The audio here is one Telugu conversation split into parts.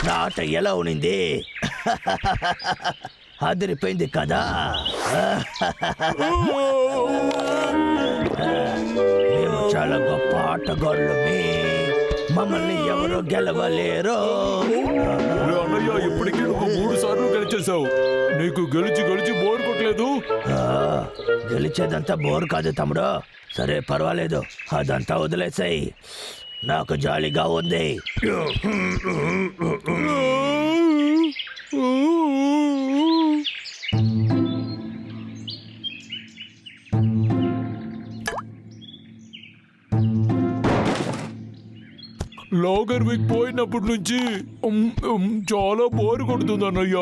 నా ఆట ఎలా ఉనింది? అదిరిపోయింది కదా. మేము చాలా గొప్ప ఆటగాళ్ళు, మమ్మల్ని ఎవరు గెలవలేరు. అన్నయ్య, ఇప్పటికీ నువ్వు 3 సార్లు గెలిచేసావు. నీకు గెలిచి గెలిచి బోర్ కొట్టలేదు? గెలిచేదంతా బోర్ కాదు తమ్ముడు. సరే పర్వాలేదు, అదంతా వదిలేసాయి. నాకు జాలీగా ఉంది. లాగర్ వీక్ పోయినప్పటి నుంచి చాలా బోర్ కొడుతుంది అన్నయ్య.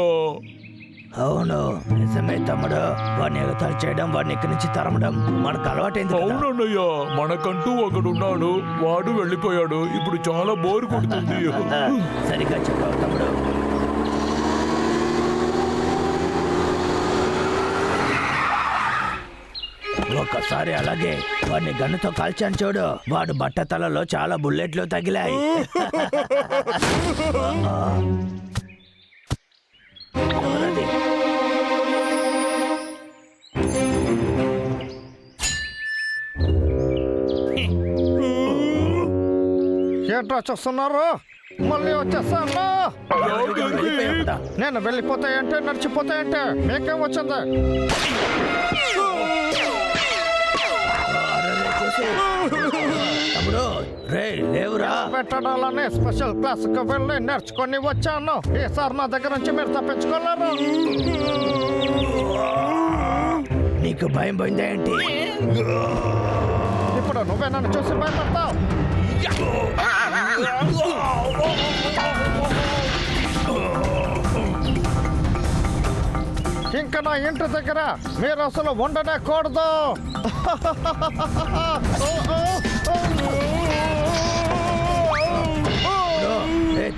అవును నిజమే తమ్ముడు. వాడిని ఎగతాలు చేయడం, వాడిని ఇక్కడి నుంచి తరమడం మనకు అలవాటైంది. అవునన్నయ్య, మనకంటూ ఒకడున్నాడు, వాడు వెళ్ళిపోయాడు. ఇప్పుడు చాలా బోర్ కొడుతుంది. సరిగ్గా చెప్పావు తమ్ముడు. ఒక్కసారి అలాగే వాడిని గన్నుతో కాల్చాను చూడు, వాడు బట్టతలలో చాలా బుల్లెట్లు తగిలాయి. ఎవరది? ఏంట్రా చూస్తున్నారు? మళ్ళీ వచ్చేస్తాను. నేను వెళ్ళిపోతాయంటే నడిచిపోతాయంటే మీకేం వచ్చింది? తమ్ముడు రే లేవురా. పెట్టడాలని స్పెషల్ క్లాస్ కు వెళ్ళి నేర్చుకొని వచ్చాను. ఈసారి నా దగ్గర నుంచి మీరు తప్పించుకోలేరు. నీకు భయం పోయిందా ఏంటి? ఇప్పుడు నువ్వే నన్ను చూసి భయపడతావు. ఇంకా నా ఇంటి దగ్గర మీరు అసలు ఉండనే కూడదు.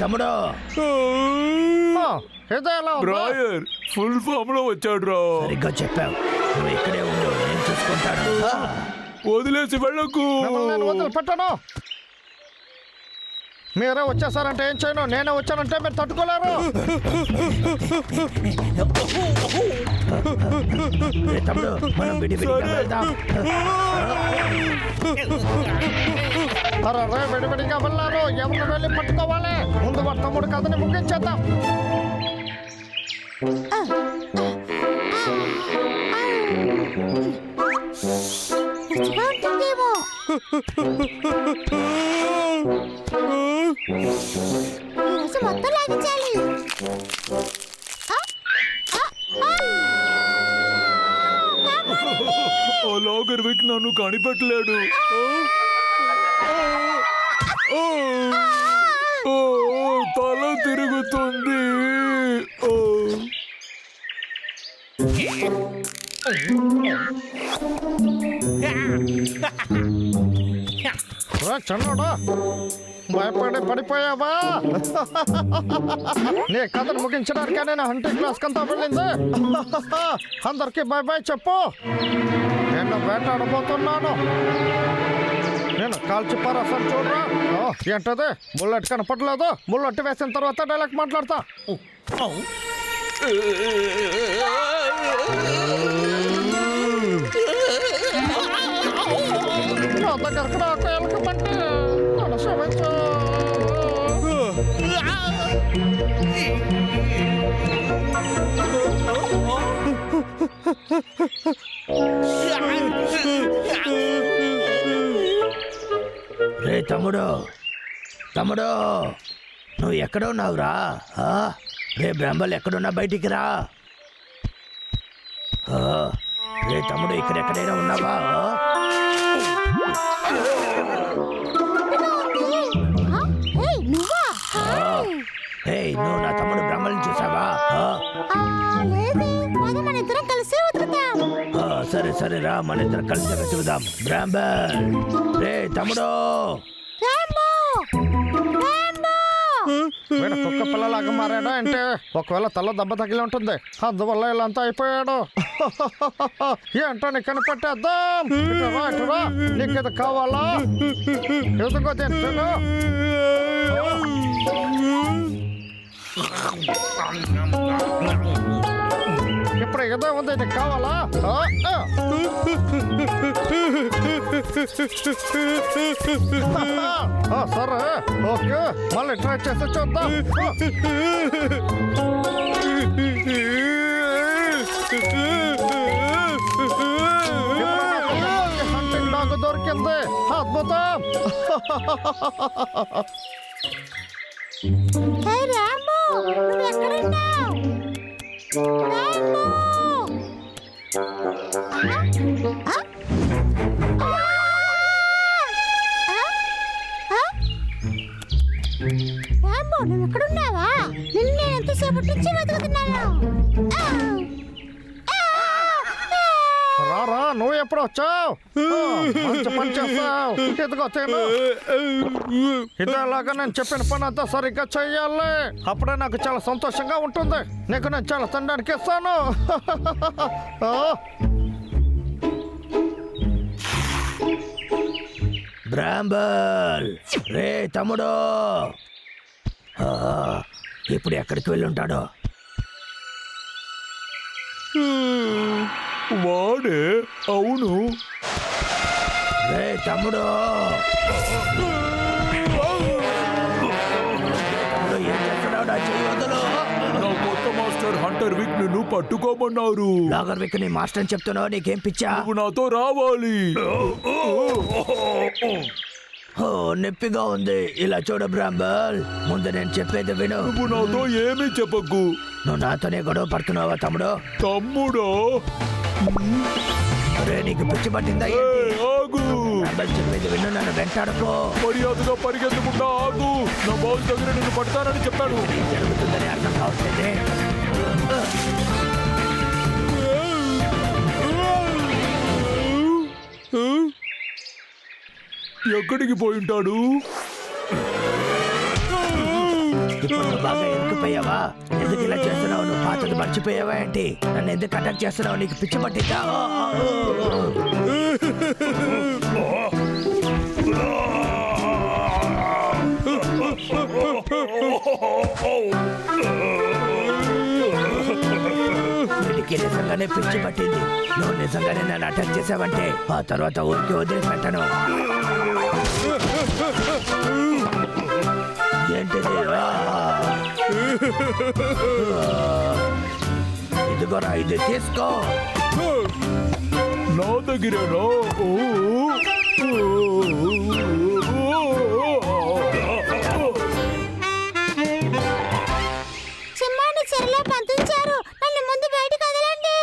తమ్ముడు బ్రాయర్ ఫుల్ ఫామ్ లో వచ్చాడు రా. సరిగ్గా చెప్పావు. నువ్వు ఇక్కడే ఉండు, నేను చూసుకుంటాను. వదిలేసి వెళ్ళకు. నేను వదిలిపెట్టాను. మీరే వచ్చేసారంటే ఏం చేయను, నేనే వచ్చానంటే మీరు తట్టుకోలేరు. తమ్ముడు మనం విడివిడిగా వెళ్దాం. అరే విడివిడిగా వెళ్ళారు, ఎవరు వెళ్ళి పట్టుకోవాలి. ముందు వాడు తమ్ముడు కథని ముగించేద్దాం. మొత్తం లాగించాలి. లాగర్ వీక్ నన్ను కనిపెట్టలేడు. తల తిరుగుతుంది. చిన్నోడా భయపడి పడిపోయావా? నీ కథను ముగించడానికి నేను హంటింగ్ క్లాస్ కంతా వెళ్ళింది. అందరికి బాయ్ బాయ్ చెప్పు. నేను వేటాడబోతున్నాను. నేను కాల్చి పారేస్తాను చూడరా. ఏంటది? బుల్లెట్ కనపడలేదు. బుల్లెట్ వేసిన తర్వాత డైలాగ్ మాట్లాడతా. నా దగ్గరకు నాకు ఎలకమంటే క్షమించు. రే తమ్ముడు, తమ్ముడు నువ్వు ఎక్కడున్నావురా? రే బ్రహ్మలు ఎక్కడున్నా బయటికి రా. రే తమ్ముడు ఇక్కడెక్కడైనా ఉన్నావా? నువ్వు నా తమ్ముడు బ్రహ్మల్ని చూసావా? సరే సరే రా, మన ఇద్దరం కలిసి వెతుకుదాం. బ్రాంబల్ రే తమ్ముడు. వీడు కుక్క పిల్లలాగా మారాడా అంటే ఒకవేళ తల దెబ్బ తగిలి ఉంటుంది, అందువల్ల ఇలా అంతా అయిపోయాడు. ఏంటో నీ కనిపెట్టేద్దాం. ఇటురా, ఇటురా. నీకు ఇది కావాలా? ఎదుగో తింటాను. ఇప్పుడు ఏదో ఉంది, నీకు కావాలా? సరే, ఓకే, మళ్ళీ ట్రై చేసి చూద్దాం. హంటింగ్ డాగ్ దొరికింది. అద్భుతం. నువ్వు ఎక్కడున్నావా? నిన్ను నేను ఎంతసేపటి నుంచి వెతుకుతున్నాను. రారా, నువ్వు ఎప్పుడు వచ్చావు? మంచి పని చేస్తావు. ఎదుగో తిను. ఇదేలాగా నేను చెప్పిన పని అంతా సరిగ్గా చెయ్యాలి. అప్పుడే నాకు చాలా సంతోషంగా ఉంటుంది. నీకు నేను చాలా తినడానికి ఇస్తాను. బ్రాంబల్, రే తమ్ముడు, ఇప్పుడు ఎక్కడికి వెళ్ళి ఉంటాడో? వాడే, అవును. రే తమ్ముడు, ఏం చేస్తున్నావు? నా చెయ్యి వదలు. నా కొత్త మాస్టర్ హంటర్ విక్ నిన్ను పట్టుకోమన్నారు. లాగర్ విక్ నీ మాస్టర్ అని చెప్తున్నావు, నీకేం పిచ్చా? నువ్వు నాతో రావాలి. నొప్పిగా ఉంది. ఇలా చూడు బ్రాంబల్, ముందు నేను చెప్పేది విను. నువ్వు నాతో ఏమీ చెప్పకు. నువ్వు నాతోనే గొడవ పడుతున్నావా తమ్ముడు? తమ్ముడా? అరే, నీకు పిచ్చి పట్టిందా? ఆగు. బ్రాంబల్ చెప్పేది విను, నన్ను వెంటాడుకో. మర్యాదగా పరిగెత్తకుండా ఆగు. నా బాస్ దగ్గర నిన్ను పడతానని చెప్పాడు. ఏం జరుగుతుందని అర్థం కావట్లేదే. ఎక్కడికి పోయి ఉంటాడు? ఇప్పుడు నువ్వు బాగా ఎరుకుపోయావా? ఎందుకు ఇలా చేస్తున్నావు? నువ్వు పాతది మర్చిపోయావా ఏంటి? నన్ను ఎందుకు అటాక్ చేస్తున్నావు? నీకు పిచ్చి పట్టిందా? వీడికి నిజంగానే పిచ్చి పట్టింది. నువ్వు నిజంగానే నన్ను అటాక్ చేసావంటే ఆ తర్వాత ఊరికి వదిలిపెట్టను. ఏంటిది? ఇదిగోరా, ఇది తీసుకో. నా దగ్గరేనా? సింహాన్ని చెరలో పంపించారు. నన్ను ముందు బయటకు వదలండి.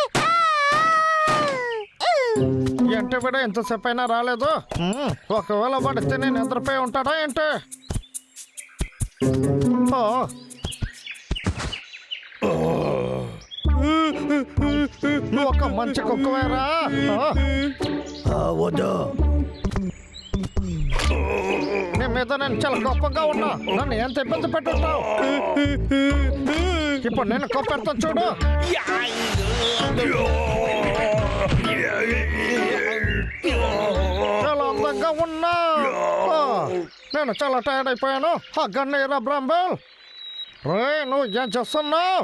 ఏంటి వీడు ఎంతసేపు అయినా రాలేదు? ఒకవేళ పడితే నేను నిద్రపోయి ఉంటాడా ఏంటి? నువ్వు ఒక మంచి కుక్కవేరా. వద్దు, నీ మీద నేను చాలా గొప్పగా ఉన్నా. నన్ను ఎంత ఇబ్బంది పెట్టుంటావు. ఇప్పుడు నేను కొప్పెడతాను చూడు. చాలా అందంగా ఉన్నా. నేను చాలా టైర్డ్ అయిపోయాను. ఆ గన్నయ్యరా బ్రాంబల్. రే, నువ్వు ఏం చేస్తున్నావు?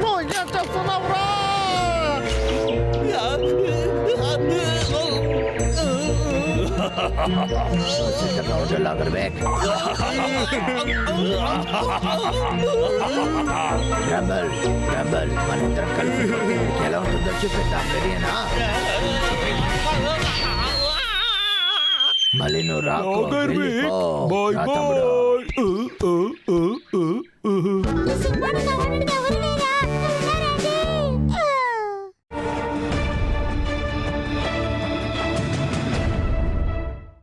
నువ్వు ఏం చేస్తున్నావు రా? లాగర్ విక్. బ్రాంబల్, బ్రాంబల్, మన ఇద్దరం కలిసి ఎలా ఉంటుందో చూపిద్దాం. రెడీనా? మళ్ళీ నువ్వు రాకు. Bye bye.